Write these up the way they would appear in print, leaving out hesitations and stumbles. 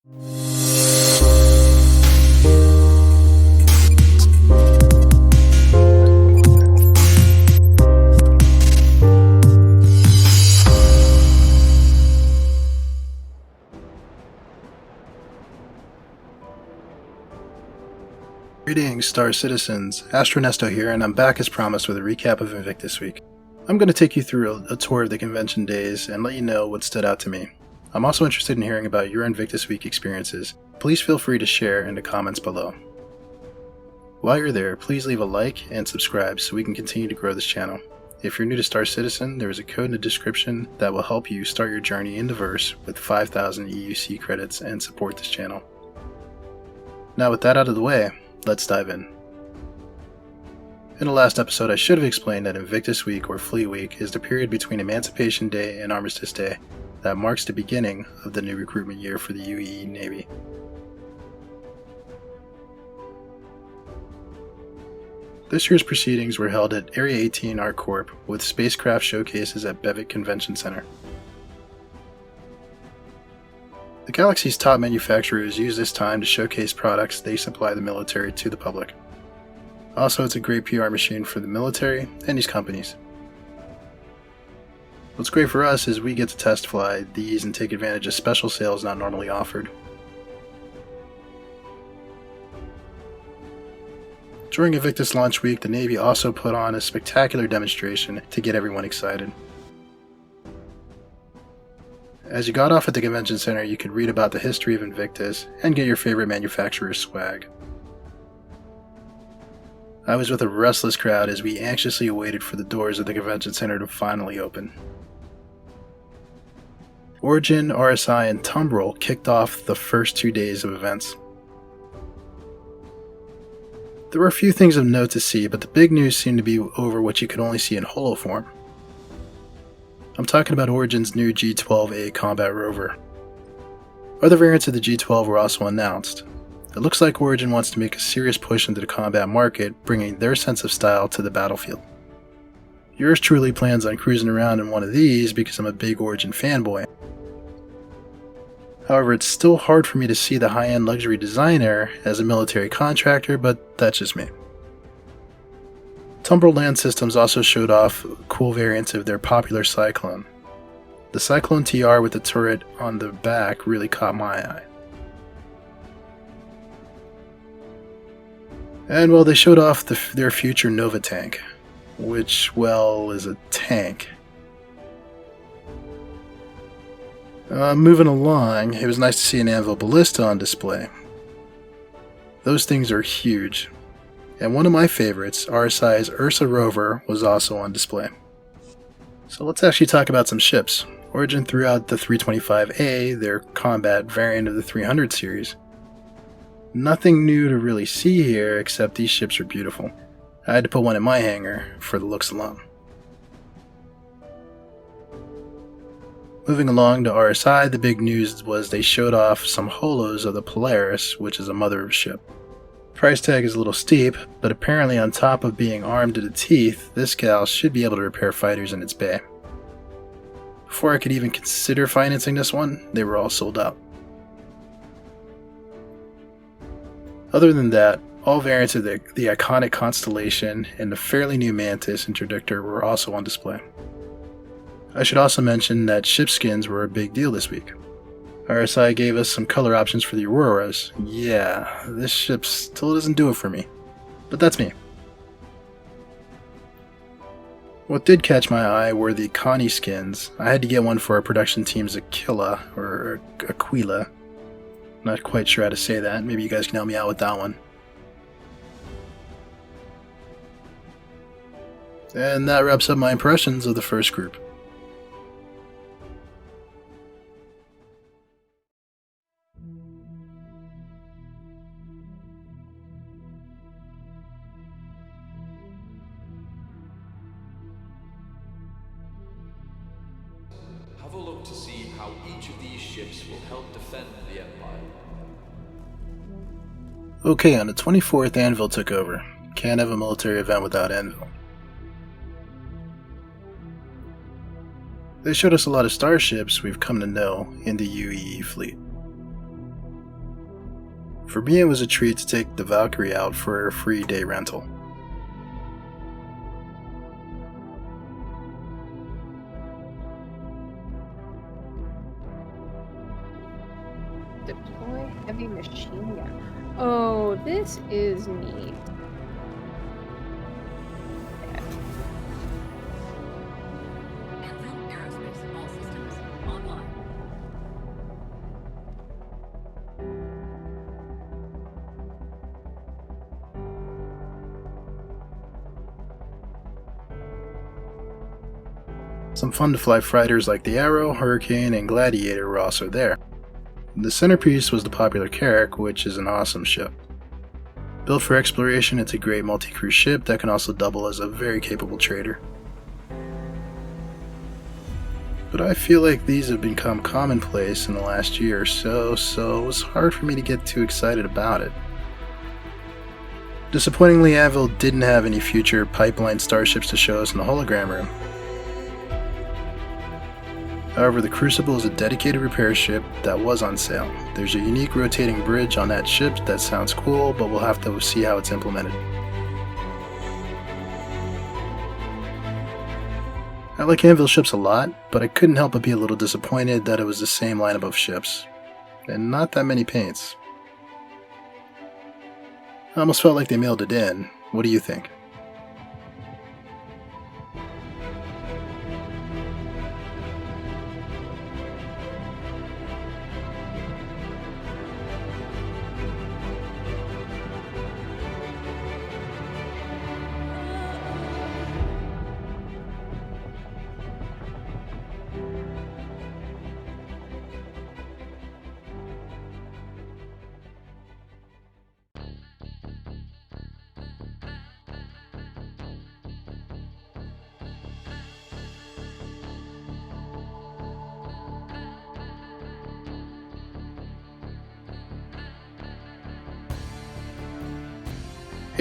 Greetings, Star Citizens. Astro Nesto here, and I'm back as promised with a recap of Invictus week. I'm going to take you through a tour of the convention days and let you know what stood out to me. I'm also interested in hearing about your Invictus week experiences. Please feel free to share in the comments below. While you're there, please leave a like and subscribe so we can continue to grow this channel. If you're new to Star Citizen, there is a code in the description that will help you start your journey in the verse with 5,000 EUC credits and support this channel. Now with that out of the way, let's dive in. In the last episode, I should have explained that Invictus Week or Fleet Week is the period between Emancipation Day and Armistice Day that marks the beginning of the new recruitment year for the UE Navy. This year's proceedings were held at Area 18 ArcCorp with spacecraft showcases at Bevic Convention Center. The Galaxy's top manufacturers use this time to showcase products they supply the military to the public. Also, it's a great PR machine for the military and these companies. What's great for us is we get to test fly these and take advantage of special sales not normally offered. During Invictus launch week, the Navy also put on a spectacular demonstration to get everyone excited. As you got off at the convention center, you could read about the history of Invictus and get your favorite manufacturer's swag. I was with a restless crowd as we anxiously awaited for the doors of the convention center to finally open. Origin, RSI, and Tumbril kicked off the first 2 days of events. There were a few things of note to see, but the big news seemed to be over what you could only see in holo form. I'm talking about Origins' new G12a combat rover. Other variants of the G12 were also announced. It looks like Origin wants to make a serious push into the combat market, bringing their sense of style to the battlefield. Yours truly plans on cruising around in one of these because I'm a big Origin fanboy. However, it's still hard for me to see the high-end luxury design there as a military contractor, but that's just me. Tumbril Land Systems also showed off cool variants of their popular Cyclone. The Cyclone TR with the turret on the back really caught my eye. And well, they showed off their future Nova tank, which, well, is a tank. Moving along, it was nice to see an Anvil Ballista on display. Those things are huge. And one of my favorites, RSI's Ursa rover, was also on display. So let's actually talk about some ships. Origin threw out the 325A, their combat variant of the 300 series. Nothing new to really see here, except these ships are beautiful. I had to put one in my hangar for the looks alone. Moving along to RSI, the big news was they showed off some holos of the Polaris, which is a mother ship. Price tag is a little steep, but apparently on top of being armed to the teeth, this gal should be able to repair fighters in its bay. Before I could even consider financing this one, they were all sold out. Other than that, all variants of the iconic Constellation and the fairly new Mantis interdictor were also on display. I should also mention that ship skins were a big deal this week. RSI gave us some color options for the Auroras. Yeah, this ship still doesn't do it for me. But that's me. What did catch my eye were the Connie skins. I had to get one for our production team's Aquila, or Aquila. Not quite sure how to say that. Maybe you guys can help me out with that one. And that wraps up my impressions of the first group. Have a look to see how each of these ships will help defend the Empire. Okay, on the 24th, Anvil took over. Can't have a military event without Anvil. They showed us a lot of starships we've come to know in the UE fleet. For me, it was a treat to take the Valkyrie out for a free day rental. Deploy heavy machine gun. Oh, this is neat. Anvil Aerospace, all systems online. Some fun-to-fly fighters like the Arrow, Hurricane, and Gladiator were also there. The centerpiece was the popular Carrack, which is an awesome ship. Built for exploration, it's a great multi-crew ship that can also double as a very capable trader. But I feel like these have become commonplace in the last year or so it was hard for me to get too excited about it. Disappointingly, Anvil didn't have any future pipeline starships to show us in the hologram room. However, the Crucible is a dedicated repair ship that was on sale. There's a unique rotating bridge on that ship that sounds cool, but we'll have to see how it's implemented. I like Anvil ships a lot, but I couldn't help but be a little disappointed that it was the same lineup of ships, and not that many paints. I almost felt like they mailed it in. What do you think?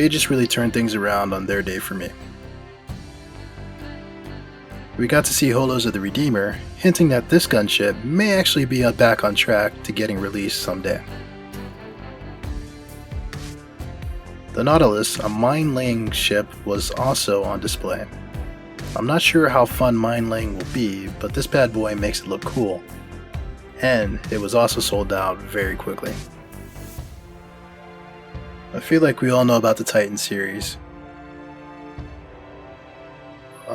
Aegis really turned things around on their day for me. We got to see holos of the Redeemer, hinting that this gunship may actually be back on track to getting released someday. The Nautilus, a mine-laying ship, was also on display. I'm not sure how fun mine-laying will be, but this bad boy makes it look cool. And it was also sold out very quickly. I feel like we all know about the Titan series.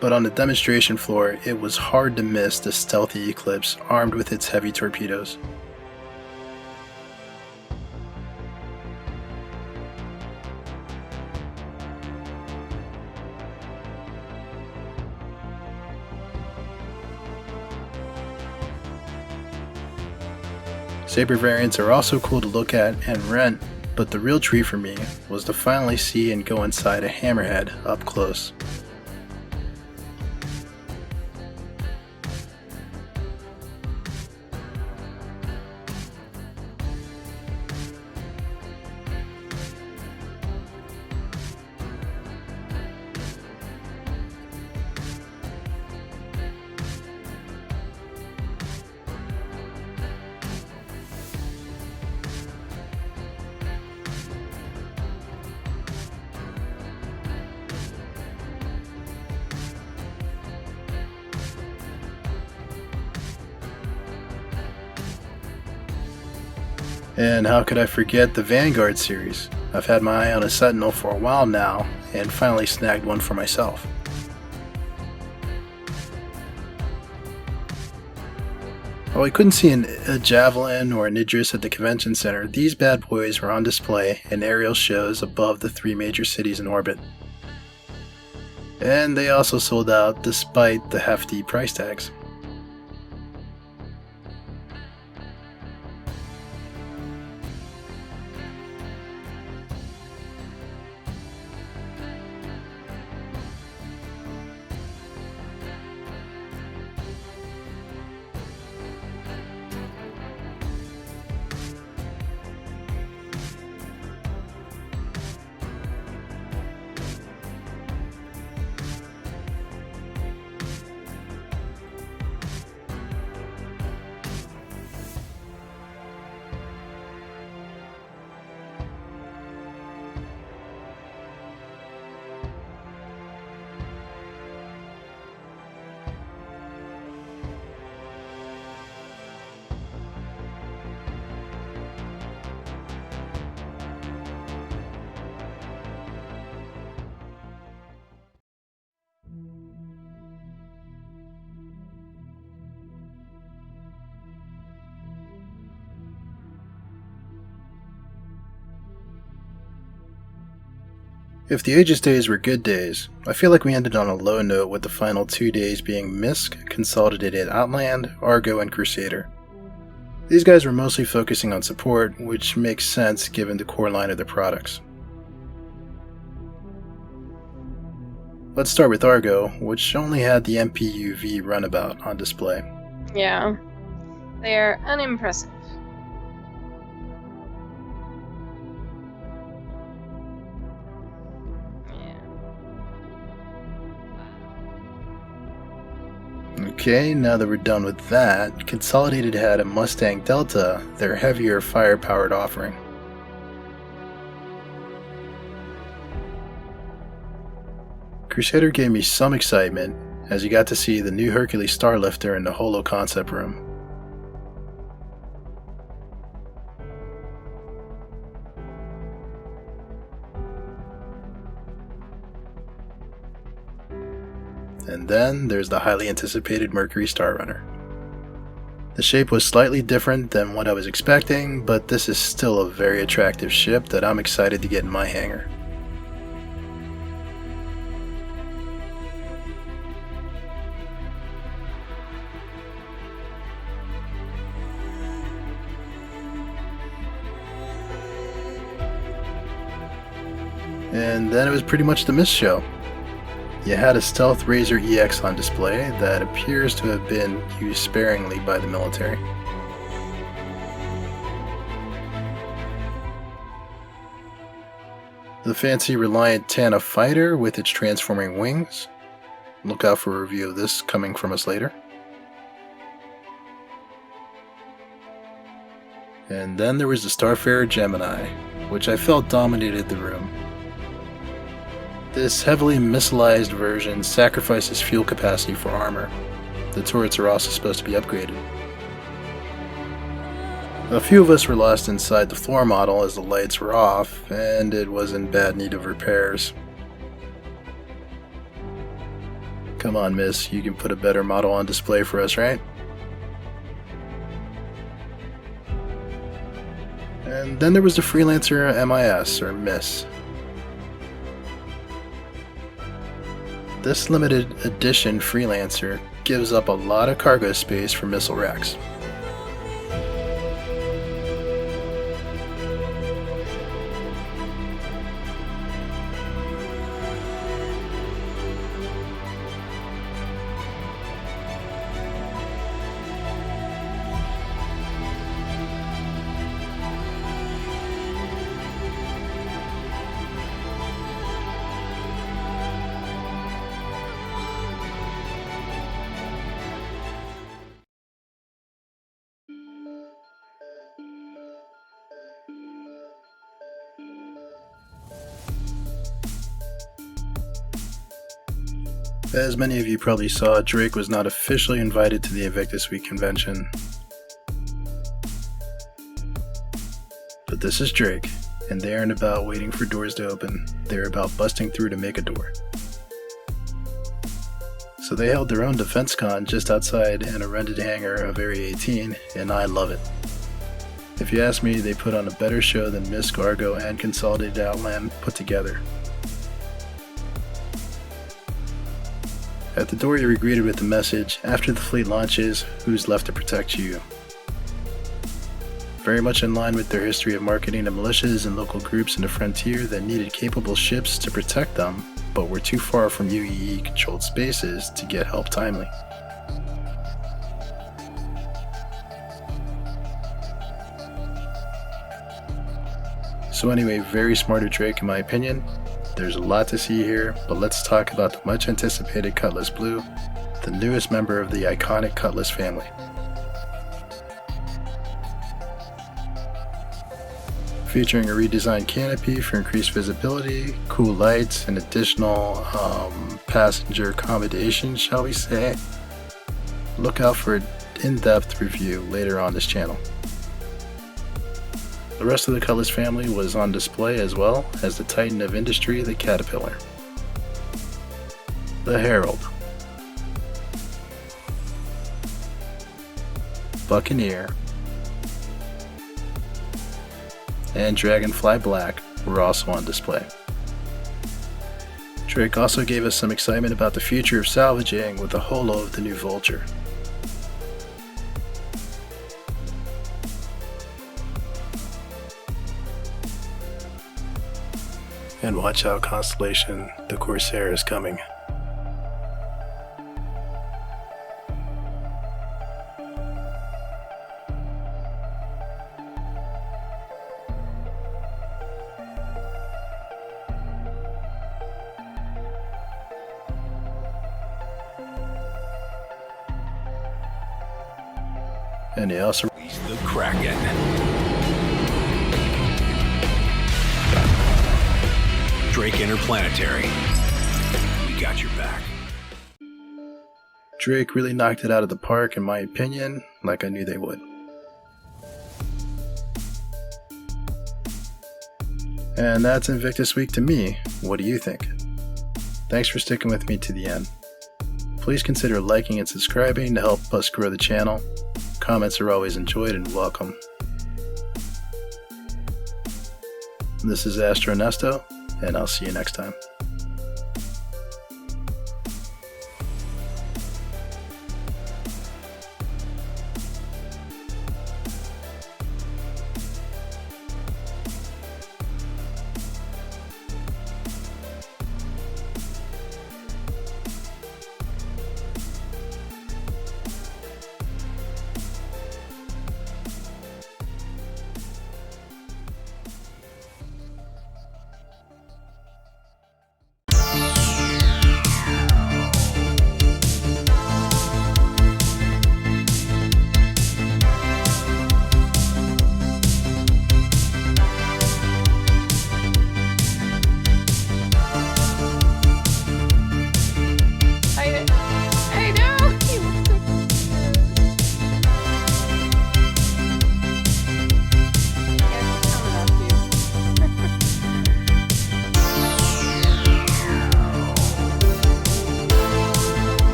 But on the demonstration floor, it was hard to miss the stealthy Eclipse armed with its heavy torpedoes. Saber variants are also cool to look at and rent, but the real treat for me was to finally see and go inside a Hammerhead up close. And how could I forget the Vanguard series? I've had my eye on a Sentinel for a while now, and finally snagged one for myself. While we couldn't see a Javelin or an Idris at the convention center, these bad boys were on display in aerial shows above the 3 major cities in orbit. And they also sold out despite the hefty price tags. If the Aegis days were good days, I feel like we ended on a low note with the final 2 days being MISC, Consolidated Outland, Argo, and Crusader. These guys were mostly focusing on support, which makes sense given the core line of their products. Let's start with Argo, which only had the MPUV runabout on display. Yeah. They're unimpressive. Okay, now that we're done with that, Consolidated had a Mustang Delta, their heavier fire-powered offering. Crusader gave me some excitement, as you got to see the new Hercules Starlifter in the Holo concept room. And then there's the highly anticipated Mercury Star Runner. The shape was slightly different than what I was expecting, but this is still a very attractive ship that I'm excited to get in my hangar. And then it was pretty much the MISC show. You had a Stealth Razor EX on display that appears to have been used sparingly by the military. The fancy Reliant Tana fighter with its transforming wings. Look out for a review of this coming from us later. And then there was the Starfarer Gemini, which I felt dominated the room. This heavily missilized version sacrifices fuel capacity for armor. The turrets are also supposed to be upgraded. A few of us were lost inside the floor model as the lights were off, and it was in bad need of repairs. Come on, miss, you can put a better model on display for us, right? And then there was the Freelancer MIS, or MISC. This limited edition Freelancer gives up a lot of cargo space for missile racks. As many of you probably saw, Drake was not officially invited to the Invictus Week convention. But this is Drake, and they aren't about waiting for doors to open, they're about busting through to make a door. So they held their own defense con just outside an rented hangar of Area 18, and I love it. If you ask me, they put on a better show than MISC, Argo, and Consolidated Outland put together. At the door you were greeted with the message, after the fleet launches, who's left to protect you? Very much in line with their history of marketing to militias and local groups in the frontier that needed capable ships to protect them, but were too far from UEE controlled spaces to get help timely. So anyway, very smart of Drake in my opinion. There's a lot to see here, but let's talk about the much anticipated Cutlass Blue, the newest member of the iconic Cutlass family. Featuring a redesigned canopy for increased visibility, cool lights, and additional passenger accommodation, shall we say. Look out for an in-depth review later on this channel. The rest of the Cutlass family was on display as well as the titan of industry, the Caterpillar. The Herald. Buccaneer. And Dragonfly Black were also on display. Drake also gave us some excitement about the future of salvaging with a holo of the new Vulture. And watch out, Constellation, the Corsair is coming. And he also He's the Kraken. Drake Interplanetary. We got your back. Drake really knocked it out of the park in my opinion, like I knew they would. And that's Invictus Week to me. What do you think? Thanks for sticking with me to the end. Please consider liking and subscribing to help us grow the channel. Comments are always enjoyed and welcome. This is Astro Nesto, and I'll see you next time.